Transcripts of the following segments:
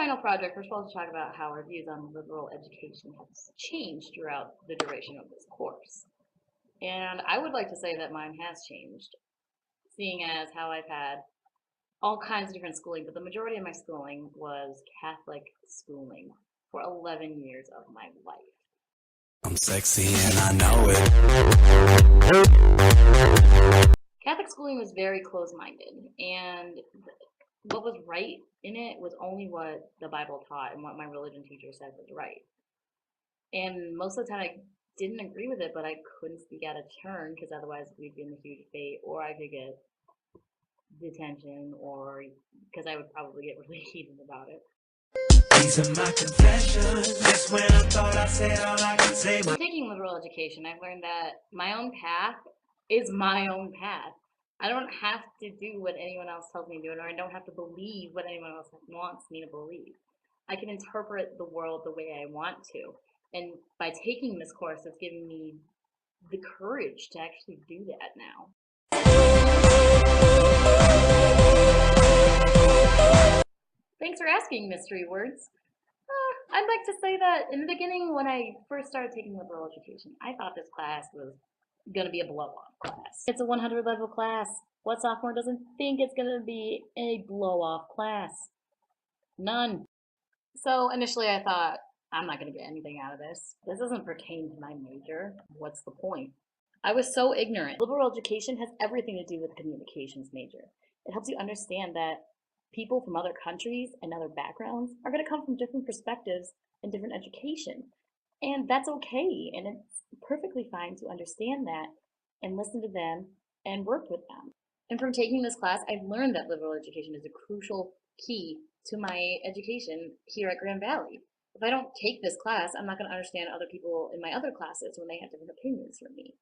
final project, we're supposed to talk about how our views on liberal education have changed throughout the duration of this course. And I would like to say that mine has changed, seeing as how I've had all kinds of different schooling, but the majority of my schooling was Catholic schooling for 11 years of my life. I'm sexy and I know it. Catholic schooling was very close-minded, and what was right in it was only what the Bible taught and what my religion teacher said was right. And most of the time I didn't agree with it, but I couldn't speak out of turn because otherwise we'd be in a huge debate, or I could get detention, or because I would probably get really heated about it. These are my confessions. That's when I thought I said all I could say. When taking liberal education, I've learned that my own path is my own path. I don't have to do what anyone else tells me to do, or I don't have to believe what anyone else wants me to believe. I can interpret the world the way I want to. And by taking this course, it's given me the courage to actually do that now. Thanks for asking, Mystery Words. I'd like to say that in the beginning, when I first started taking liberal education, I thought this class was going to be a blow-off class. It's a 100 level class. What sophomore doesn't think it's going to be a blow-off class? None. So initially I thought, I'm not going to get anything out of this. This doesn't pertain to my major. What's the point? I was so ignorant. Liberal education has everything to do with the communications major. It helps you understand that people from other countries and other backgrounds are going to come from different perspectives and different education. And that's okay. And it's perfectly fine to understand that and listen to them and work with them. And from taking this class, I've learned that liberal education is a crucial key to my education here at Grand Valley. If I don't take this class, I'm not going to understand other people in my other classes when they have different opinions from me.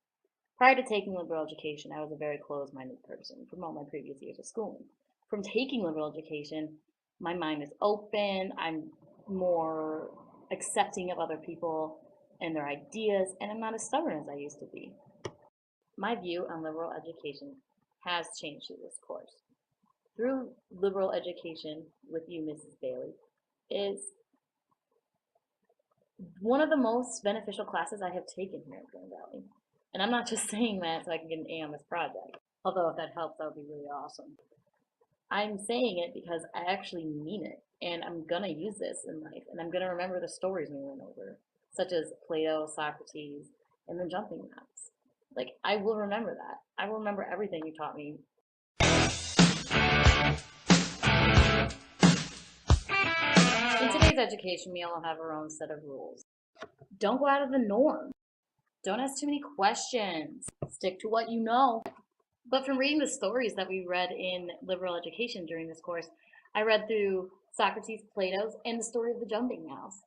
Prior to taking liberal education, I was a very closed-minded person from all my previous years of schooling. From taking liberal education, my mind is open, I'm more accepting of other people and their ideas, and I'm not as stubborn as I used to be. My view on liberal education has changed through this course. Through liberal education with you, Mrs. Bailey, is one of the most beneficial classes I have taken here at Grand Valley. And I'm not just saying that so I can get an A on this project, although if that helps, that would be really awesome. I'm saying it because I actually mean it, and I'm gonna use this in life, and I'm gonna remember the stories we went over, such as Plato, Socrates, and the jumping mouse. Like, I will remember that. I will remember everything you taught me. In today's education, we all have our own set of rules. Don't go out of the norm. Don't ask too many questions. Stick to what you know. But from reading the stories that we read in liberal education during this course, I read through Socrates, Plato's, and the story of the jumping mouse.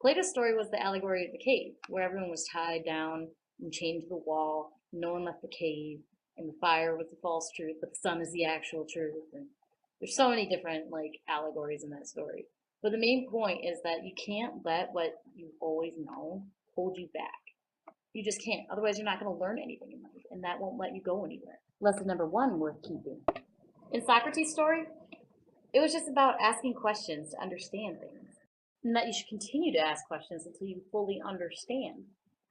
Plato's story was the allegory of the cave, where everyone was tied down and chained to the wall. No one left the cave, and the fire was the false truth, but the sun is the actual truth. And there's so many different allegories in that story. But the main point is that you can't let what you've always known hold you back. You just can't. Otherwise, you're not going to learn anything in life, and that won't let you go anywhere. Lesson number 1 worth keeping. In Socrates' story, it was just about asking questions to understand things, and that you should continue to ask questions until you fully understand,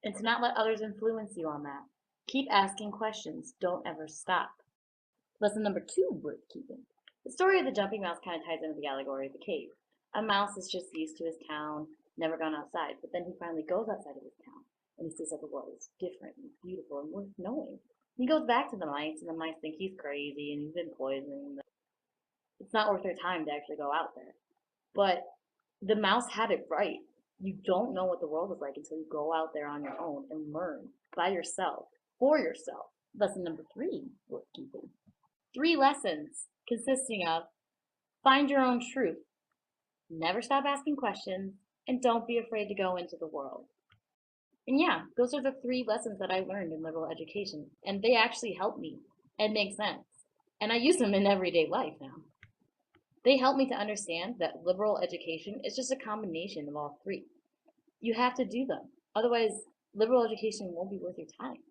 and to not let others influence you on that. Keep asking questions. Don't ever stop. Lesson number 2 worth keeping. The story of the jumping mouse kind of ties into the allegory of the cave. A mouse is just used to his town, never gone outside, but then he finally goes outside of his town. And he sees that the world is different and beautiful and worth knowing. He goes back to the mice, and the mice think he's crazy and he's been poisoned. It's not worth their time to actually go out there. But the mouse had it right. You don't know what the world is like until you go out there on your own and learn by yourself, for yourself. Lesson number 3 worth keeping. 3 lessons consisting of find your own truth, never stop asking questions, and don't be afraid to go into the world. And yeah, those are the 3 lessons that I learned in liberal education, and they actually help me and make sense. And I use them in everyday life now. They help me to understand that liberal education is just a combination of all 3. You have to do them. Otherwise, liberal education won't be worth your time.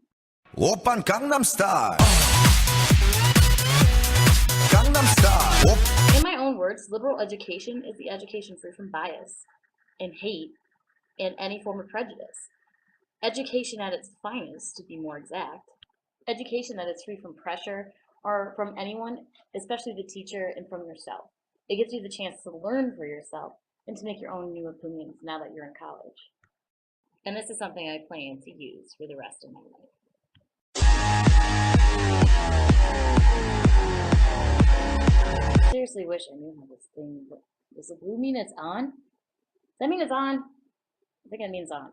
Oppan Gangnam Style. Gangnam Style. In my own words, liberal education is the education free from bias and hate and any form of prejudice. Education at its finest, to be more exact. Education that is free from pressure or from anyone, especially the teacher, and from yourself. It gives you the chance to learn for yourself and to make your own new opinions now that you're in college. And this is something I plan to use for the rest of my life. I seriously wish I knew how this thing works. Does the blue mean it's on? Does that mean it's on? I think it means on.